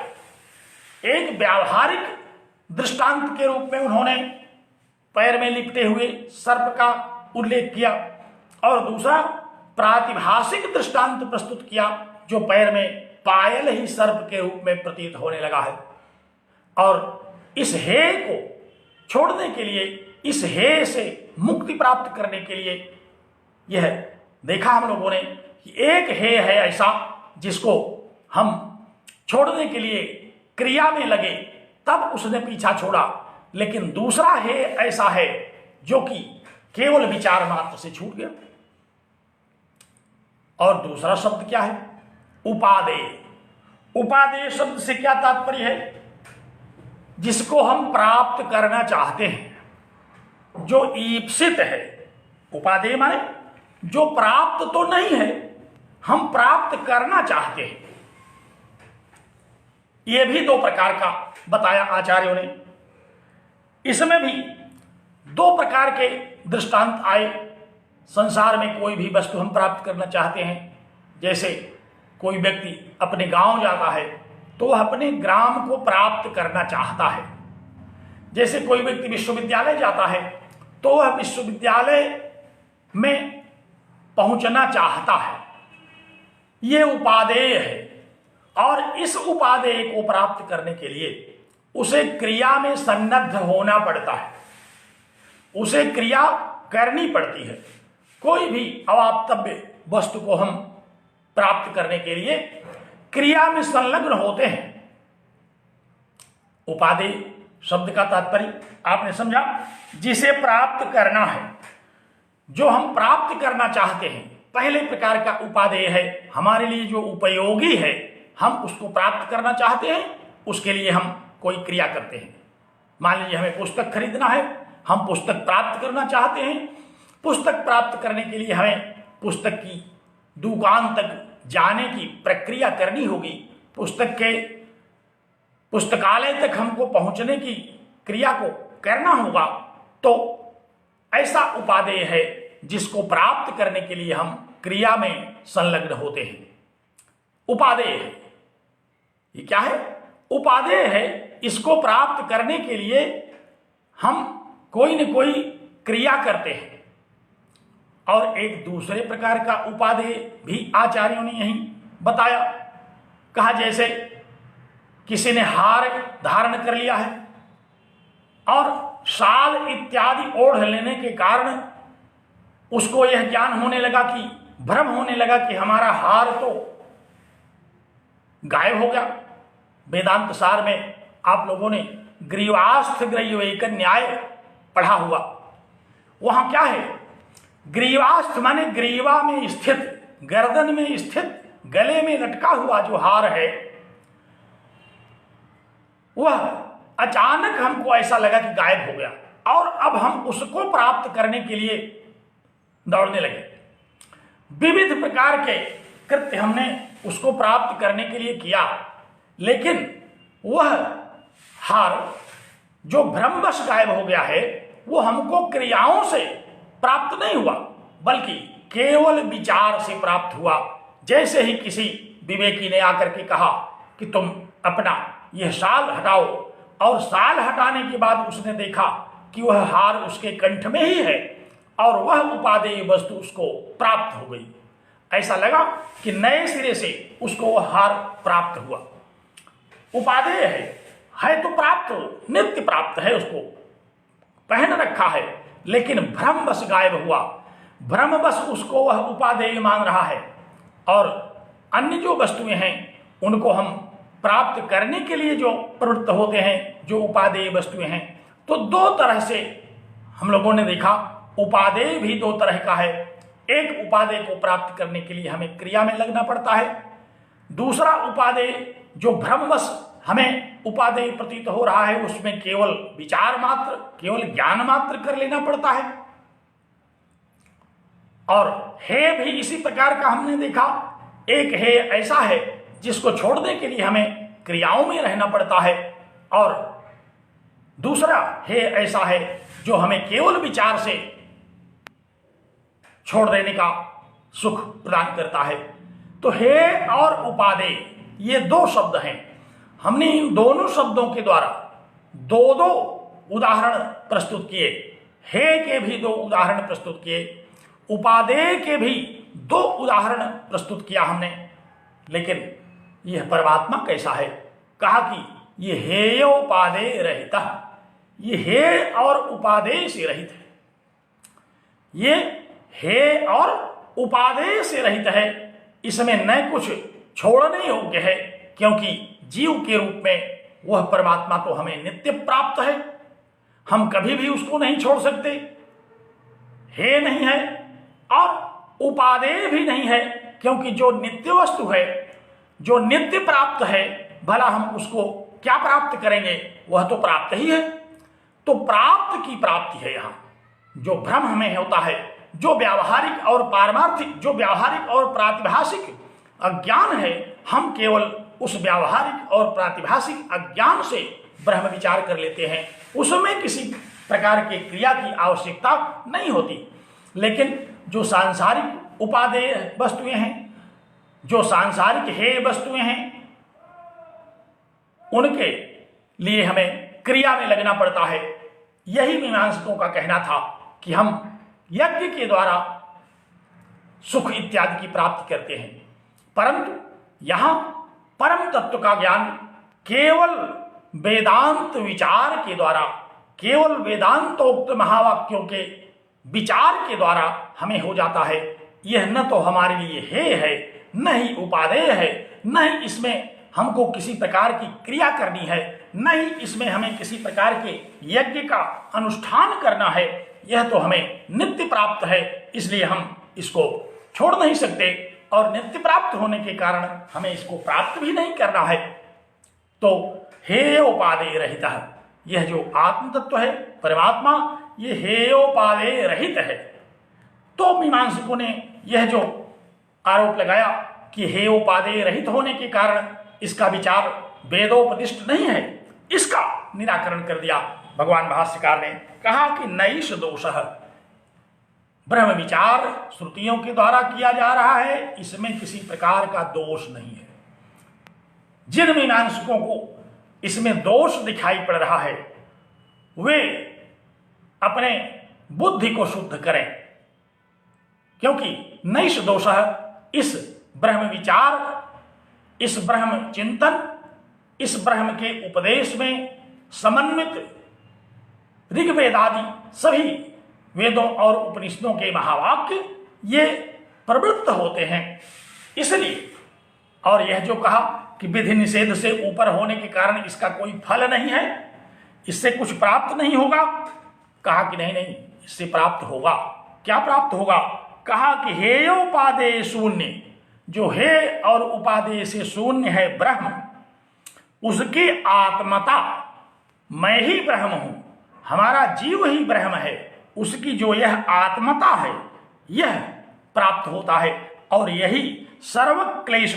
Speaker 1: एक व्यावहारिक दृष्टांत के रूप में उन्होंने पैर में लिपटे हुए सर्प का उल्लेख किया और दूसरा प्रातिभाषिक दृष्टांत प्रस्तुत किया जो पैर में पायल ही सर्प के रूप में प्रतीत होने लगा है। और इस हेय को छोड़ने के लिए, इस हेय से मुक्ति प्राप्त करने के लिए यह देखा हम लोगों ने कि एक हेय है ऐसा जिसको हम छोड़ने के लिए क्रिया में लगे तब उसने पीछा छोड़ा। लेकिन दूसरा हेय ऐसा है जो कि केवल विचार मात्र से छूट गया। और दूसरा शब्द क्या है? उपादेय। उपादेय शब्द से क्या तात्पर्य है? जिसको हम प्राप्त करना चाहते हैं, जो ईप्सित है। उपादेय माने जो प्राप्त तो नहीं है, हम प्राप्त करना चाहते हैं। यह भी दो प्रकार का बताया आचार्यों ने। इसमें भी दो प्रकार के दृष्टांत आए। संसार में कोई भी वस्तु हम प्राप्त करना चाहते हैं, जैसे कोई व्यक्ति अपने गांव जाता है तो वह अपने ग्राम को प्राप्त करना चाहता है। जैसे कोई व्यक्ति विश्वविद्यालय जाता है तो वह विश्वविद्यालय में पहुंचना चाहता है। यह उपादेय है और इस उपादेय को प्राप्त करने के लिए उसे क्रिया में सन्नद्ध होना पड़ता है, उसे क्रिया करनी पड़ती है। कोई भी अवाप्तव्य वस्तु को हम प्राप्त करने के लिए क्रिया में संलग्न होते हैं। उपादेय शब्द का तात्पर्य आपने समझा, जिसे प्राप्त करना है, जो हम प्राप्त करना चाहते हैं। पहले प्रकार का उपादेय है हमारे लिए जो उपयोगी है, हम उसको प्राप्त करना चाहते हैं, उसके लिए हम कोई क्रिया करते हैं। मान लीजिए हमें पुस्तक खरीदना है, हम पुस्तक प्राप्त करना चाहते हैं। पुस्तक प्राप्त करने के लिए हमें पुस्तक की दुकान तक जाने की प्रक्रिया करनी होगी, पुस्तक के पुस्तकालय तक हमको पहुंचने की क्रिया को करना होगा। तो ऐसा उपादेय है जिसको प्राप्त करने के लिए हम क्रिया में संलग्न होते हैं। उपादेय है, ये क्या है? उपादेय है। इसको प्राप्त करने के लिए हम कोई न कोई क्रिया करते हैं। और एक दूसरे प्रकार का उपादेय भी आचार्यों ने यही बताया। कहा जैसे किसी ने हार धारण कर लिया है और शाल इत्यादि ओढ़ लेने के कारण उसको यह ज्ञान होने लगा कि भ्रम होने लगा कि हमारा हार तो गायब हो गया। वेदांत सार में आप लोगों ने ग्रीवास्थ ग्रीवैक न्याय पढ़ा हुआ। वहां क्या है? ग्रीवास्थ माने ग्रीवा में स्थित, गर्दन में स्थित, गले में लटका हुआ जो हार है, वह अचानक हमको ऐसा लगा कि गायब हो गया और अब हम उसको प्राप्त करने के लिए दौड़ने लगे। विविध प्रकार के कृत्य हमने उसको प्राप्त करने के लिए किया, लेकिन वह हार जो भ्रमवश गायब हो गया है वो हमको क्रियाओं से प्राप्त नहीं हुआ, बल्कि केवल विचार से प्राप्त हुआ। जैसे ही किसी विवेकी ने आकर के कहा कि तुम अपना यह शाल हटाओ, और शाल हटाने के बाद उसने देखा कि वह हार उसके कंठ में ही है और वह उपादेय वस्तु उसको प्राप्त हो गई। ऐसा लगा कि नए सिरे से उसको वह हार प्राप्त हुआ। उपादेय है तो प्राप्त, नित्य प्राप्त है, उसको पहन रखा है, लेकिन भ्रमवश गायब हुआ। भ्रमवश उसको वह उपादेय मान रहा है और अन्य जो वस्तुएं हैं उनको हम प्राप्त करने के लिए जो प्रवृत्त होते हैं, जो उपादेय वस्तुएं हैं, तो दो तरह से हम लोगों ने देखा। उपादेय भी दो तरह का है। एक उपादेय को प्राप्त करने के लिए हमें क्रिया में लगना पड़ता है, दूसरा उपादेय जो भ्रमवश हमें उपादेय प्रतीत हो रहा है उसमें केवल विचार मात्र, केवल ज्ञान मात्र कर लेना पड़ता है। और हे भी इसी प्रकार का हमने देखा। एक हे ऐसा है जिसको छोड़ने के लिए हमें क्रियाओं में रहना पड़ता है, और दूसरा हे ऐसा है जो हमें केवल विचार से छोड़ देने का सुख प्रदान करता है। तो हे और उपादेय ये दो शब्द हैं। हमने इन दोनों शब्दों के द्वारा दो दो उदाहरण प्रस्तुत किए। हे के भी दो उदाहरण प्रस्तुत किए, उपादेय के भी दो उदाहरण प्रस्तुत किया हमने। लेकिन यह परमात्मा कैसा है? कहा कि ये हेयोपादेय रहित, ये हे और उपादेय से रहित है। ये हे और उपादेय से रहित है, इसमें न कुछ छोड़ने योग्य है, क्योंकि जीव के रूप में वह परमात्मा तो हमें नित्य प्राप्त है, हम कभी भी उसको नहीं छोड़ सकते। हे नहीं है और उपादेय भी नहीं है, क्योंकि जो नित्य वस्तु है, जो नित्य प्राप्त है, भला हम उसको क्या प्राप्त करेंगे? वह तो प्राप्त ही है। तो प्राप्त की प्राप्ति है। यहाँ जो भ्रम हमें होता है, जो व्यावहारिक और पारमार्थिक, जो व्यावहारिक और प्रातिभाषिक अज्ञान है, हम केवल उस व्यावहारिक और प्रातिभाषिक अज्ञान से ब्रह्म विचार कर लेते हैं। उसमें किसी प्रकार की क्रिया की आवश्यकता नहीं होती। लेकिन जो सांसारिक उपादेय वस्तुएं हैं, जो सांसारिक हे वस्तुएं हैं, उनके लिए हमें क्रिया में लगना पड़ता है। यही मीमांसकों का कहना था कि हम यज्ञ के द्वारा सुख इत्यादि की प्राप्ति करते हैं, परंतु यहां परम तत्व का ज्ञान केवल वेदांत विचार के द्वारा, केवल वेदांतोक्त महावाक्यों के विचार के द्वारा हमें हो जाता है। यह न तो हमारे लिए हे है, न ही उपादेय है, न ही इसमें हमको किसी प्रकार की क्रिया करनी है, न ही इसमें हमें किसी प्रकार के यज्ञ का अनुष्ठान करना है। यह तो हमें नित्य प्राप्त है, इसलिए हम इसको छोड़ नहीं सकते, और नित्य प्राप्त होने के कारण हमें इसको प्राप्त भी नहीं करना है। तो हेयोपादेय रहित है, यह जो आत्म तत्व है परमात्मा, ये हेयोपादेय रहित है। तो मीमांसकों ने यह जो आरोप लगाया कि हेयोपादेय रहित होने के कारण इसका विचार वेदोपदिष्ट नहीं है, इसका निराकरण कर दिया। भगवान भाष्यकार ने कहा कि नैष दोष है, ब्रह्म विचार श्रुतियों के द्वारा किया जा रहा है, इसमें किसी प्रकार का दोष नहीं है। जिन मीमांसकों को इसमें दोष दिखाई पड़ रहा है वे अपने बुद्धि को शुद्ध करें, क्योंकि नैष दोष है, इस ब्रह्म विचार, इस ब्रह्म चिंतन, इस ब्रह्म के उपदेश में समन्वित ऋग्वेद आदि सभी वेदों और उपनिषदों के महावाक्य ये प्रवृत्त होते हैं। इसलिए और यह जो कहा कि विधि निषेध से ऊपर होने के कारण इसका कोई फल नहीं है, इससे कुछ प्राप्त नहीं होगा, कहा कि नहीं नहीं इससे प्राप्त होगा। क्या प्राप्त होगा? कहा कि हेयोपादेय शून्य, जो हे और उपादेय से शून्य है ब्रह्म, उसकी आत्मता, मैं ही ब्रह्म हूं, हमारा जीव ही ब्रह्म है, उसकी जो यह आत्मता है यह प्राप्त होता है। और यही सर्व क्लेश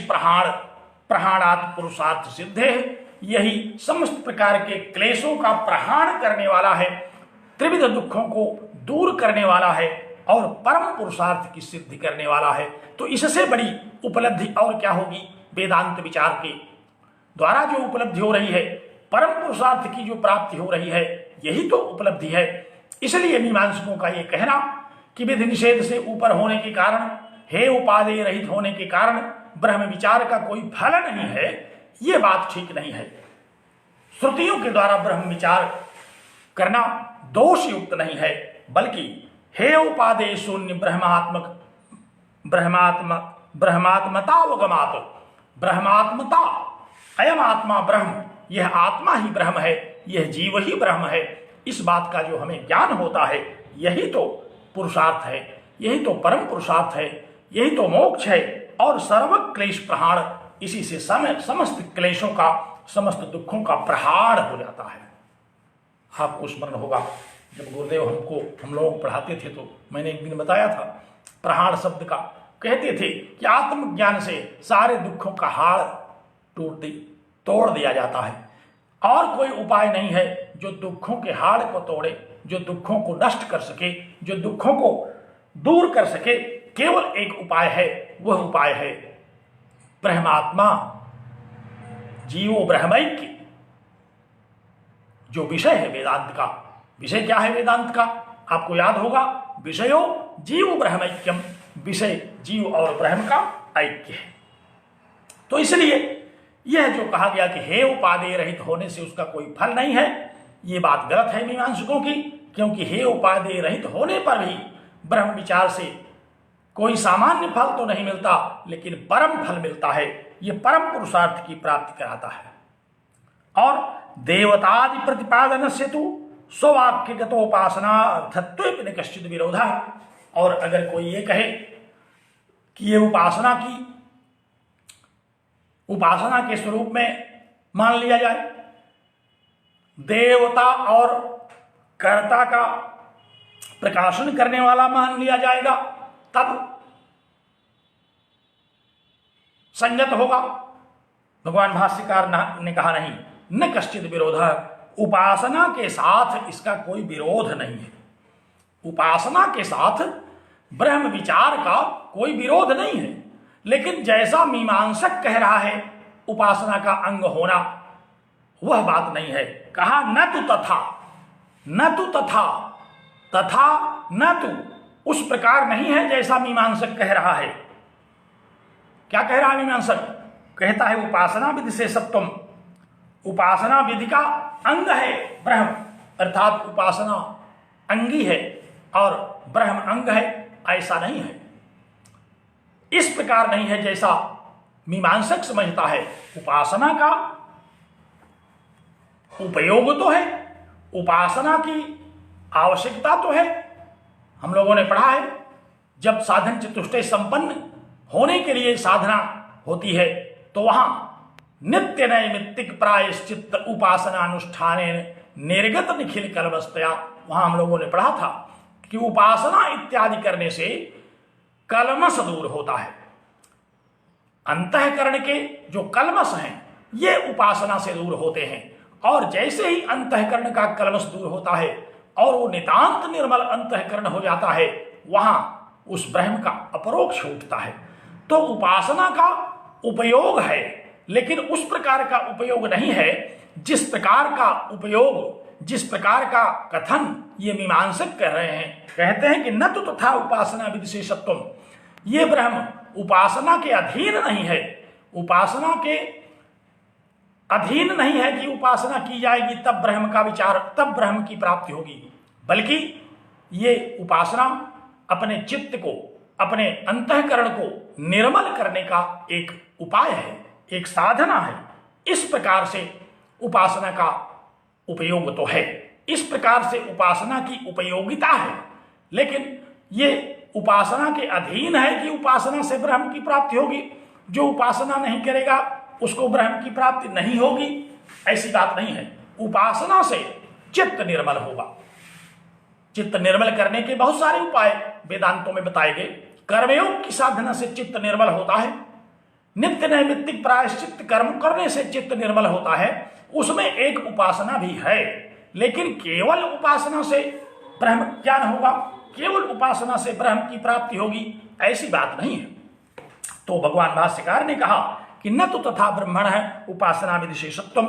Speaker 1: प्रहाणात् पुरुषार्थ सिद्ध है। यही समस्त प्रकार के क्लेशों का प्रहाण करने वाला है, त्रिविध दुखों को दूर करने वाला है और परम पुरुषार्थ की सिद्धि करने वाला है। तो इससे बड़ी उपलब्धि और क्या होगी? वेदांत विचार के द्वारा जो उपलब्धि हो रही है, परम पुरुषार्थ की जो प्राप्ति हो रही है, यही तो उपलब्धि है। इसलिए मीमांसकों का यह कहना कि विधि निषेध से ऊपर होने के कारण, हे उपादेय रहित होने के कारण ब्रह्म विचार का कोई फल नहीं है, ये बात ठीक नहीं है। श्रुतियों के द्वारा ब्रह्म विचार करना दोष युक्त नहीं है, बल्कि हे उपादेय शून्य ब्रह्मात्मतावगमात्, ब्रह्मात्मता, अयम आत्मा ब्रह्म, यह आत्मा ही ब्रह्म है, यह जीव ही ब्रह्म है, इस बात का जो हमें ज्ञान होता है, यही तो पुरुषार्थ है, यही तो परम पुरुषार्थ है, यही तो मोक्ष है। और सर्व क्लेश प्रहार, इसी से समस्त क्लेशों का, समस्त दुखों का प्रहार हो जाता है। आपको स्मरण होगा जब गुरुदेव हम लोगों को पढ़ाते थे तो मैंने एक दिन बताया था, प्रहार शब्द का कहते थे कि आत्मज्ञान से सारे दुखों का हाड़ तोड़ दिया जाता है, और कोई उपाय नहीं है जो दुखों के हाड़ को तोड़े, जो दुखों को नष्ट कर सके, जो दुखों को दूर कर सके। केवल एक उपाय है, वह उपाय है ब्रह्मात्मा जीवो ब्रह्मैक्य, जो विषय है वेदांत का। विषय क्या है वेदांत का? आपको याद होगा, विषयो जीव ब्रह्मैक्यम, विषय जीव और ब्रह्म का ऐक्य है। तो इसलिए यह जो कहा गया कि हे उपादेय रहित होने से उसका कोई फल नहीं है, ये बात गलत है मीमांसकों की, क्योंकि हे उपादेय रहित होने पर भी ब्रह्म विचार से कोई सामान्य फल तो नहीं मिलता, लेकिन परम फल मिलता है। ये परम पुरुषार्थ की प्राप्ति कराता है। और देवतादि प्रतिपादन से तो स्ववाक्यगतोपासना अर्थत्व न कश्चित विरोध। और अगर कोई ये कहे कि ये उपासना के स्वरूप में मान लिया जाए, देवता और कर्ता का प्रकाशन करने वाला मान लिया जाएगा, तब संगत होगा। भगवान भाष्यकार ने कहा नहीं, न कश्चित विरोध, उपासना के साथ इसका कोई विरोध नहीं है। उपासना के साथ ब्रह्म विचार का कोई विरोध नहीं है, लेकिन जैसा मीमांसक कह रहा है उपासना का अंग होना, वह बात नहीं है। कहा न तु तथा, न तु तथा, तथा न तु, उस प्रकार नहीं है जैसा मीमांसक कह रहा है। क्या कह रहा है मीमांसक? कहता है उपासना विधि से सत्वम, उपासना विधि का अंग है ब्रह्म, अर्थात उपासना अंगी है और ब्रह्म अंग है, ऐसा नहीं है। इस प्रकार नहीं है जैसा मीमांसक समझता है। उपासना का उपयोग तो है, उपासना की आवश्यकता तो है। हम लोगों ने पढ़ा है, जब साधन चतुष्टय संपन्न होने के लिए साधना होती है तो वहां नित्य नैमित्तिक प्रायश्चित्त उपासना अनुष्ठान निर्गत निखिल कलमस्तया, वहां हम लोगों ने पढ़ा था कि उपासना इत्यादि करने से कलमश दूर होता है। अंतःकरण के जो कलमश हैं ये उपासना से दूर होते हैं, और जैसे ही अंतःकरण का कलमश दूर होता है और वो नितांत निर्मल अंतःकरण हो जाता है, वहां उस ब्रह्म का अपरोक्ष उठता है। तो उपासना का उपयोग है, लेकिन उस प्रकार का उपयोग नहीं है जिस प्रकार का उपयोग, जिस प्रकार का कथन ये मीमांसक कह रहे हैं। कहते हैं कि न तो तथा उपासना विशेषत्वम, ये ब्रह्म उपासना के अधीन नहीं है, उपासना के अधीन नहीं है कि उपासना की जाएगी तब ब्रह्म का विचार, तब ब्रह्म की प्राप्ति होगी, बल्कि ये उपासना अपने चित्त को, अपने अंतःकरण को निर्मल करने का एक उपाय है, एक साधना है। इस प्रकार से उपासना का उपयोग तो है, इस प्रकार से उपासना की उपयोगिता है, लेकिन ये उपासना के अधीन है कि उपासना से ब्रह्म की प्राप्ति होगी। जो उपासना नहीं करेगा उसको ब्रह्म की प्राप्ति नहीं होगी, ऐसी बात नहीं है। उपासना से चित्त निर्मल होगा। चित्त निर्मल करने के बहुत सारे उपाय वेदांतों में बताए गए। कर्मयोग की साधना से चित्त निर्मल होता है, नित्य नैमित्तिक प्रायश्चित कर्म करने से चित्त निर्मल होता है, उसमें एक उपासना भी है। लेकिन केवल उपासना से ब्रह्म ज्ञान होगा, केवल उपासना से ब्रह्म की प्राप्ति होगी, ऐसी बात नहीं है। तो भगवान भाष्यकार ने कहा कि न तो तथा ब्रह्मण है उपासना विधि शेषत्वम,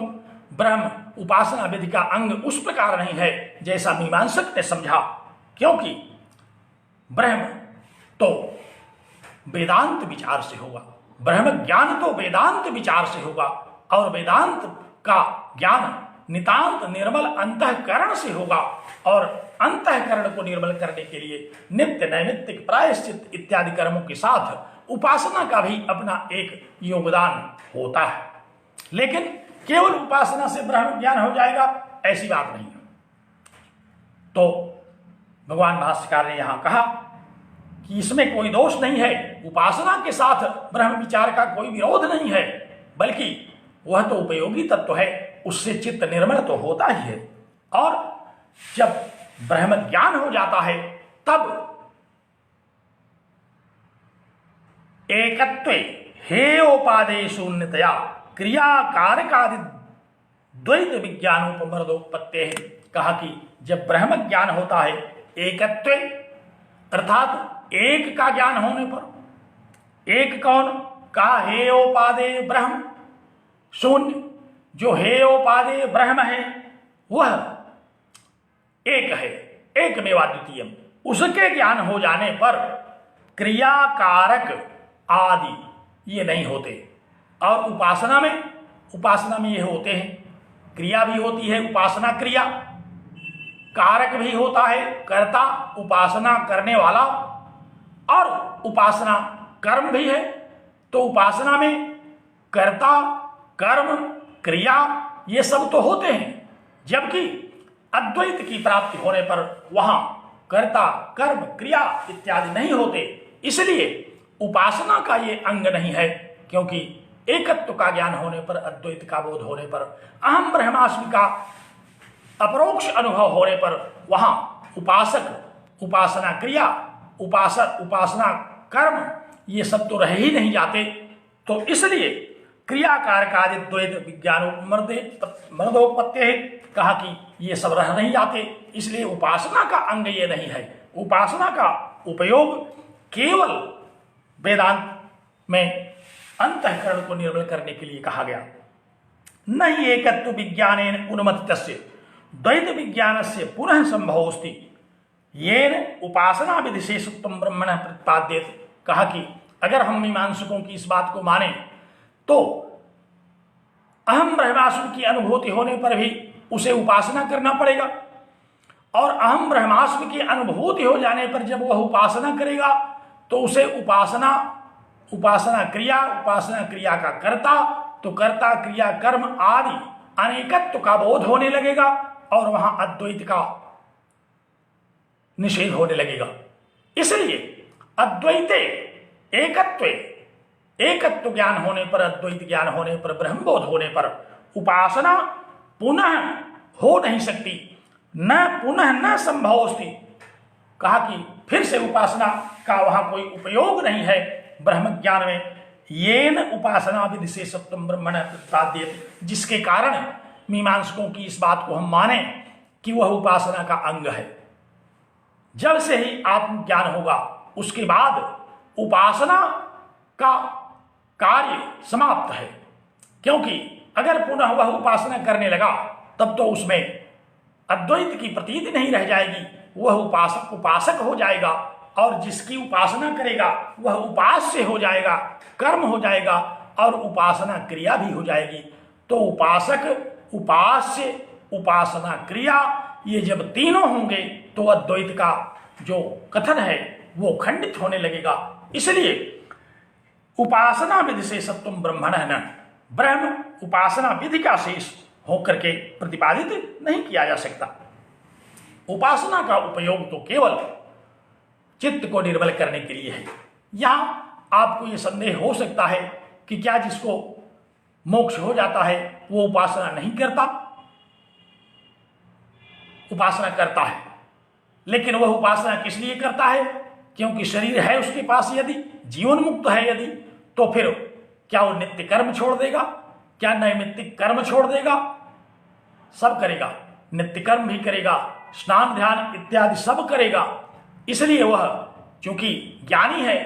Speaker 1: ब्रह्म उपासना विधि का अंग उस प्रकार नहीं है जैसा मीमांसक ने समझा, क्योंकि ब्रह्म तो वेदांत विचार से होगा, ब्रह्म ज्ञान तो वेदांत विचार से होगा, और वेदांत का ज्ञान नितांत निर्मल अंतःकरण से होगा, और अंतःकरण को निर्मल करने के लिए नित्य नैमित्तिक प्रायश्चित इत्यादि कर्मों के साथ उपासना का भी अपना एक योगदान होता है। लेकिन केवल उपासना से ब्रह्म ज्ञान हो जाएगा, ऐसी बात नहीं है। तो भगवान भाष्यकार ने यहां कहा कि इसमें कोई दोष नहीं है, उपासना के साथ ब्रह्म विचार का कोई विरोध नहीं है, बल्कि वह तो उपयोगी तत्व है, उससे चित्त निर्मल तो होता ही है। और जब ब्रह्म ज्ञान हो जाता है तब एकत्वे हेयोपादेय शून्यतया क्रिया कारकादि द्वैत विज्ञानोपमर्दोपत्ते, कहा कि जब ब्रह्म ज्ञान होता है एकत्वे, अर्थात एक का ज्ञान होने पर, एक कौन कहा, हेयोपादेय ब्रह्म, शून्य जो हेयोपादेय ब्रह्म है वह एक है, एक मेवाद्वितीयम, उसके ज्ञान हो जाने पर क्रिया कारक आदि ये नहीं होते। और उपासना में ये होते हैं, क्रिया भी होती है उपासना क्रिया, कारक भी होता है कर्ता उपासना करने वाला, और उपासना कर्म भी है। तो उपासना में कर्ता कर्म क्रिया ये सब तो होते हैं, जबकि अद्वैत की प्राप्ति होने पर वहां कर्ता कर्म क्रिया इत्यादि नहीं होते। इसलिए उपासना का ये अंग नहीं है, क्योंकि एकत्व का ज्ञान होने पर, अद्वैत का बोध होने पर, अहम ब्रह्मास्मि का अपरोक्ष अनुभव होने पर वहां उपासक उपासना क्रिया उपासना कर्म ये सब तो रह ही नहीं जाते। तो इसलिए क्रियाकार कार्य द्वैत विज्ञानोपमर्दोपत्ते, कहा कि ये सब रह नहीं जाते, इसलिए उपासना का अंग ये नहीं है। उपासना का उपयोग केवल वेदांत में अंतःकरण को निर्मल करने के लिए कहा गया। नहीं एकत्व विज्ञानेन उन्मत्तस्य द्वैत विज्ञानस्य पुनः संभवोस्ति येन उपासना विधिशेषत्वं ब्रह्मणः प्रतिपाद्यते, कहा कि अगर हम मीमांसकों की इस बात को माने तो अहम ब्रह्मास्मि की अनुभूति होने पर भी उसे उपासना करना पड़ेगा, और अहम ब्रह्मास्मि की अनुभूति हो जाने पर जब वह उपासना करेगा तो उसे उपासना क्रिया का कर्ता, तो कर्ता क्रिया कर्म आदि अनेकत्व का बोध होने लगेगा, और वहां अद्वैत का निषेध होने लगेगा। इसलिए अद्वैते एकत्व ज्ञान होने पर, अद्वैत ज्ञान होने पर, ब्रह्मबोध होने पर उपासना पुनः हो नहीं सकती, पुनः न संभवोस्ति, कहा कि फिर से उपासना का वहां कोई उपयोग नहीं है ब्रह्म ज्ञान में। येन उपासना विधिशेषत्वं ब्रह्मणः प्रतिपाद्यते, जिसके कारण मीमांसकों की इस बात को हम माने कि वह उपासना का अंग है। जब से ही आत्मज्ञान होगा उसके बाद उपासना का कार्य समाप्त है, क्योंकि अगर पुनः वह उपासना करने लगा तब तो उसमें अद्वैत की प्रतीति नहीं रह जाएगी, वह उपासक हो जाएगा, और जिसकी उपासना करेगा वह उपास्य हो जाएगा, कर्म हो जाएगा, और उपासना क्रिया भी हो जाएगी। तो उपासक, उपास्य, उपासना क्रिया, ये जब तीनों होंगे तो अद्वैत का जो कथन है वो खंडित होने लगेगा। इसलिए उपासना विधि से सत्वम ब्रह्मणः न, ब्रह्म उपासना विधि का शेष होकर के प्रतिपादित नहीं किया जा सकता। उपासना का उपयोग तो केवल चित्त को निर्बल करने के लिए है। यहां आपको यह संदेह हो सकता है कि क्या जिसको मोक्ष हो जाता है वो उपासना नहीं करता? उपासना करता है, लेकिन वह उपासना किस लिए करता है? क्योंकि शरीर है उसके पास, यदि जीवन मुक्त है यदि, तो फिर क्या वो नित्य कर्म छोड़ देगा? क्या नैमित्तिक कर्म छोड़ देगा? सब करेगा, नित्य कर्म भी करेगा, स्नान ध्यान इत्यादि सब करेगा। इसलिए वह चूंकि ज्ञानी है,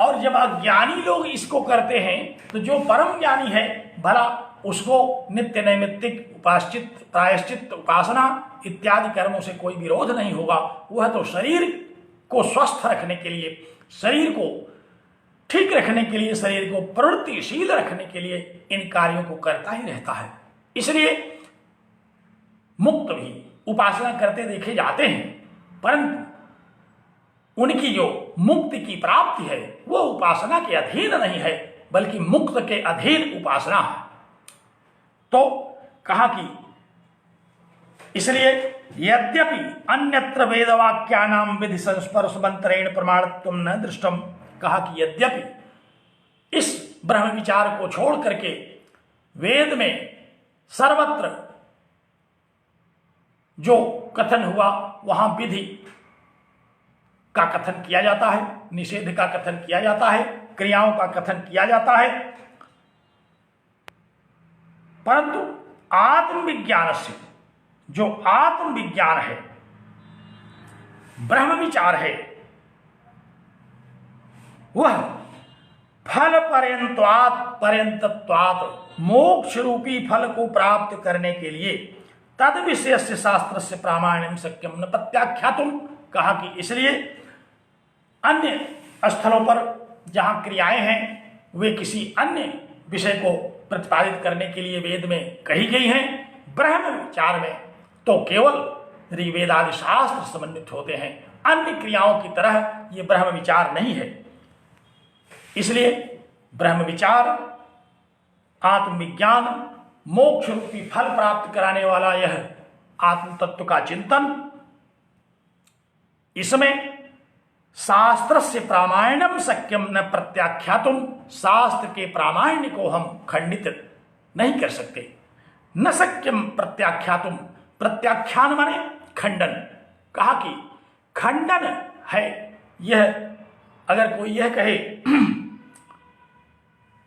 Speaker 1: और जब अज्ञानी लोग इसको करते हैं तो जो परम ज्ञानी है भला उसको नित्य नैमित्तिक उपाश्चित प्रायश्चित उपासना इत्यादि कर्मों से कोई विरोध नहीं होगा। वह तो शरीर को स्वस्थ रखने के लिए, शरीर को ठीक रखने के लिए, शरीर को प्रवृत्तिशील रखने के लिए इन कार्यों को करता ही रहता है। इसलिए मुक्त भी उपासना करते देखे जाते हैं, परंतु उनकी जो मुक्ति की प्राप्ति है वो उपासना के अधीन नहीं है, बल्कि मुक्त के अधीन उपासना है। तो कहा कि इसलिए यद्यपि अन्यत्र वेदवाक्यानां विधि संस्पर्श मंत्रेण प्रमाणत्वं न दृष्टम, कहा कि यद्यपि इस ब्रह्म विचार को छोड़ करके वेद में सर्वत्र जो कथन हुआ वहां विधि का कथन किया जाता है, निषेध का कथन किया जाता है, क्रियाओं का कथन किया जाता है, परंतु आत्मविज्ञान से, जो आत्मविज्ञान है, ब्रह्म विचार है, वह फल पर्यंतत्वात् मोक्ष रूपी फल को प्राप्त करने के लिए तद विषय से शास्त्र से प्रामाण्यम शक्यम न प्रत्याख्यातुम, कहा कि इसलिए अन्य स्थलों पर जहां क्रियाएं हैं वे किसी अन्य विषय को प्रतिपादित करने के लिए वेद में कही गई हैं, ब्रह्म विचार में तो केवल ऋग्वेद आदि शास्त्र समन्वित होते हैं, अन्य क्रियाओं की तरह ये ब्रह्म विचार नहीं है। इसलिए ब्रह्म विचार, आत्मविज्ञान, मोक्ष रूपी फल प्राप्त कराने वाला यह आत्म तत्व का चिंतन, इसमें शास्त्र से प्रामाण्यम शक्यम न प्रत्याख्यातुम, शास्त्र के प्रामाण्य को हम खंडित नहीं कर सकते। न शक्यम प्रत्याख्यातुम, प्रत्याख्यान माने खंडन, कहा कि खंडन है यह। अगर कोई यह कहे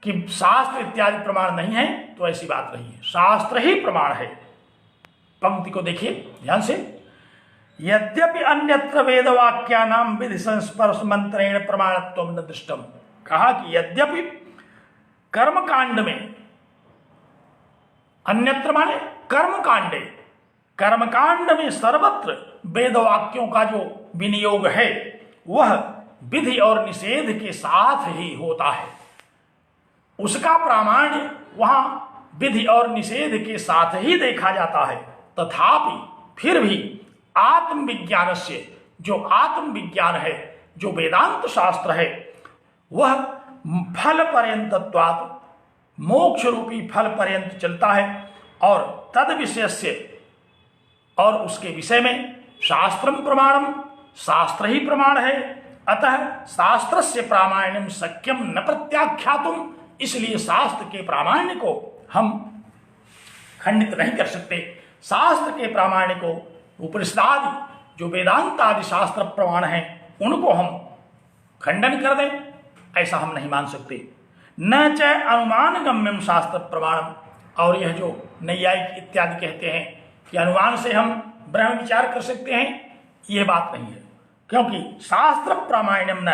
Speaker 1: कि शास्त्र इत्यादि प्रमाण नहीं है तो ऐसी बात नहीं है, शास्त्र ही प्रमाण है। पंक्ति को देखिए ध्यान से, यद्यपि अन्यत्र वेदवाक्यानां विधि संस्पर्श मंत्रेण प्रमाणत्वं न दृष्टम, कहा कि यद्यपि कर्मकांड में, अन्यत्र माने कर्मकांडे, कर्मकांड में सर्वत्र वेदवाक्यों का जो विनियोग है वह विधि और निषेध के साथ ही होता है। उसका प्रामाण्य वहां विधि और निषेध के साथ ही देखा जाता है। तथापि फिर भी आत्मविज्ञान से, जो आत्मविज्ञान है, जो वेदांत शास्त्र है, वह फल पर्यंतत्वात्, मोक्ष रूपी फल पर्यंत चलता है, और तद विषय से, और उसके विषय में शास्त्रम प्रमाणम, शास्त्र ही प्रमाण है। अतः शास्त्र से प्रामाण्यम शक्यम न प्रत्याख्यातुम, इसलिए शास्त्र के प्रामाण्य को हम खंडित नहीं कर सकते। शास्त्र के प्रामाण्य को उपनिषदादि जो वेदांत आदि शास्त्र प्रमाण हैं उनको हम खंडन कर दें, ऐसा हम नहीं मान सकते। न च अनुमान गम्यम शास्त्र प्रमाणम, और यह जो नैयायिक इत्यादि कहते हैं कि अनुमान से हम ब्रह्म विचार कर सकते हैं, यह बात नहीं है, क्योंकि शास्त्र प्रामाण्यम न,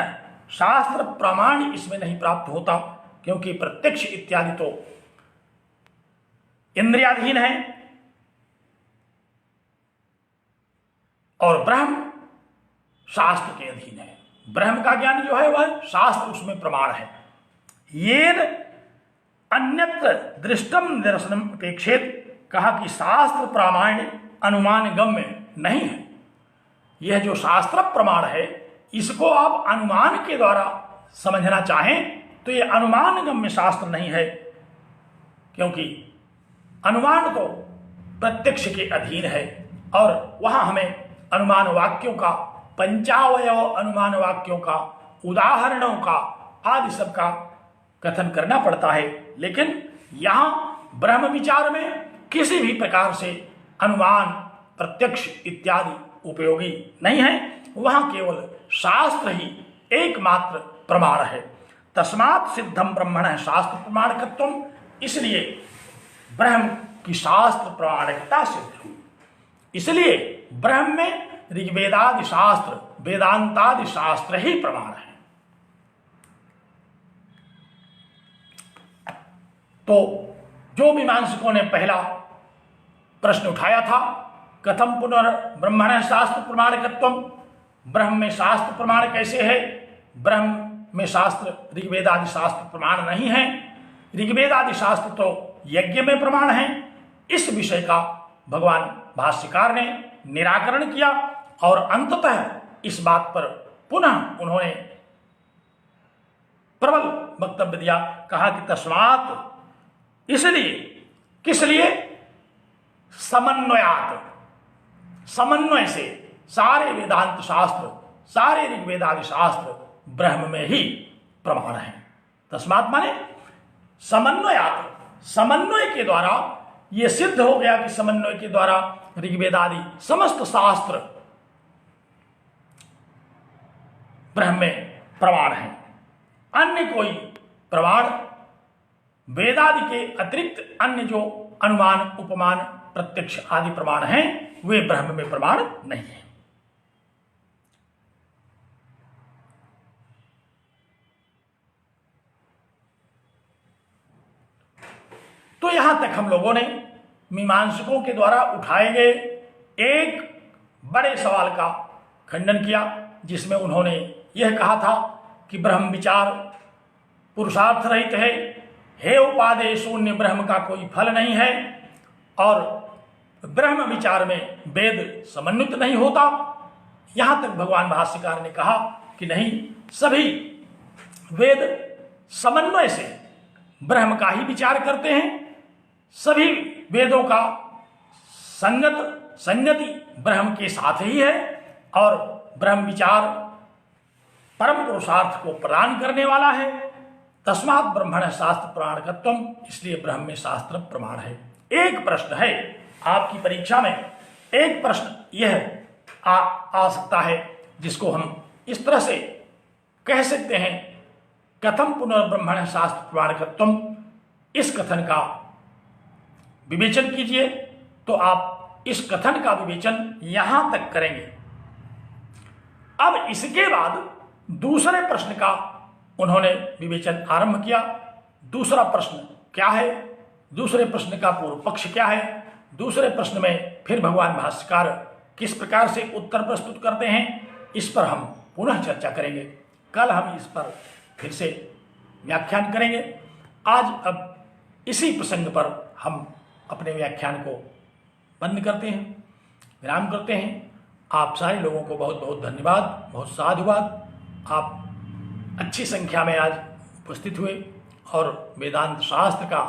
Speaker 1: शास्त्र प्रामाण्य इसमें नहीं प्राप्त होता, क्योंकि प्रत्यक्ष इत्यादि तो इंद्रियाधीन है और ब्रह्म शास्त्र के अधीन है। ब्रह्म का ज्ञान जो है वह शास्त्र उसमें प्रमाण है। येन अन्यत्र अन्यत्र दृष्टम निदर्शनम अपेक्षित, कहा कि शास्त्र प्रामाण्य अनुमान गम्य नहीं है। यह जो शास्त्र प्रमाण है इसको आप अनुमान के द्वारा समझना चाहें तो यह अनुमान गम्य शास्त्र नहीं है, क्योंकि अनुमान तो प्रत्यक्ष के अधीन है और वहां हमें अनुमान वाक्यों का, पंचावयव अनुमान वाक्यों का, उदाहरणों का आदि सब का कथन करना पड़ता है। लेकिन यहां ब्रह्म विचार में किसी भी प्रकार से अनुमान, प्रत्यक्ष इत्यादि उपयोगी नहीं है। वहां केवल शास्त्र ही एकमात्र प्रमाण है। तस्मात् सिद्धम ब्रह्मण शास्त्र प्रमाणकत्वम, इसलिए ब्रह्म की शास्त्र प्रमाणिकता सिद्ध हुई। इसलिए ब्रह्म में ऋग्वेदादि शास्त्र, वेदांतादि शास्त्र ही प्रमाण है। तो जो मीमांसकों ने पहला प्रश्न उठाया था, कथम पुनर्ब्रह्मण शास्त्र प्रमाणकत्वम, ब्रह्म में शास्त्र प्रमाण कैसे है? ब्रह्म में शास्त्र ऋग्वेदादि शास्त्र प्रमाण नहीं है। ऋग्वेदादि शास्त्र तो यज्ञ में प्रमाण है। इस विषय का भगवान भाष्यकार ने निराकरण किया और अंततः इस बात पर पुनः उन्होंने प्रबल वक्तव्य दिया, कहा कि तस्मात्, इसलिए, किस लिए? समन्वयात, समन्वय से सारे वेदांत शास्त्र, सारे ऋग्वेदादि शास्त्र ब्रह्म में ही प्रमाण है। तस्मात् माने समन्वयात, समन्वय के द्वारा यह सिद्ध हो गया कि समन्वय के द्वारा ऋग्वेदादि समस्त शास्त्र ब्रह्म में प्रमाण है। अन्य कोई प्रमाण, वेदादि के अतिरिक्त अन्य जो अनुमान, उपमान, प्रत्यक्ष आदि प्रमाण हैं वे ब्रह्म में प्रमाण नहीं है। तो यहां तक हम लोगों ने मीमांसकों के द्वारा उठाए गए एक बड़े सवाल का खंडन किया, जिसमें उन्होंने यह कहा था कि ब्रह्म विचार पुरुषार्थ रहित है, हे उपादेय शून्य ब्रह्म का कोई फल नहीं है, और ब्रह्म विचार में वेद समन्वित नहीं होता। यहां तक भगवान भाष्यकार ने कहा कि नहीं, सभी वेद समन्वय से ब्रह्म का ही विचार करते हैं। सभी वेदों का संगति ब्रह्म के साथ ही है और ब्रह्म विचार परम पुरुषार्थ को प्रदान करने वाला है। तस्मात् ब्रह्मण शास्त्र प्रमाणकत्वम, इसलिए ब्रह्म में शास्त्र प्रमाण है। एक प्रश्न है आपकी परीक्षा में, एक प्रश्न यह आ सकता है जिसको हम इस तरह से कह सकते हैं, कथम पुनर्ब्रह्मण शास्त्र प्रमाणकत्वम। इस कथन का विवेचन कीजिए। तो आप इस कथन का विवेचन यहां तक करेंगे। अब इसके बाद दूसरे प्रश्न का उन्होंने विवेचन आरंभ किया। दूसरा प्रश्न क्या है, दूसरे प्रश्न का पूर्व पक्ष क्या है, दूसरे प्रश्न में फिर भगवान भाष्यकार किस प्रकार से उत्तर प्रस्तुत करते हैं, इस पर हम पुनः चर्चा करेंगे। कल हम इस पर फिर से व्याख्यान करेंगे। आज अब इसी प्रसंग पर हम अपने व्याख्यान को बंद करते हैं, विराम करते हैं। आप सारे लोगों को बहुत बहुत धन्यवाद, बहुत साधुवाद। आप अच्छी संख्या में आज उपस्थित हुए और वेदांत शास्त्र का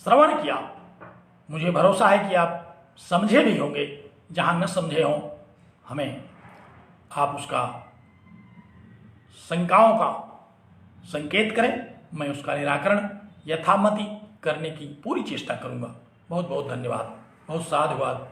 Speaker 1: श्रवण किया। मुझे भरोसा है कि आप समझे भी होंगे। जहाँ न समझे हों, हमें आप उसका शंकाओं का संकेत करें, मैं उसका निराकरण यथामति करने की पूरी चेष्टा करूँगा। बहुत बहुत धन्यवाद, बहुत साधुवाद।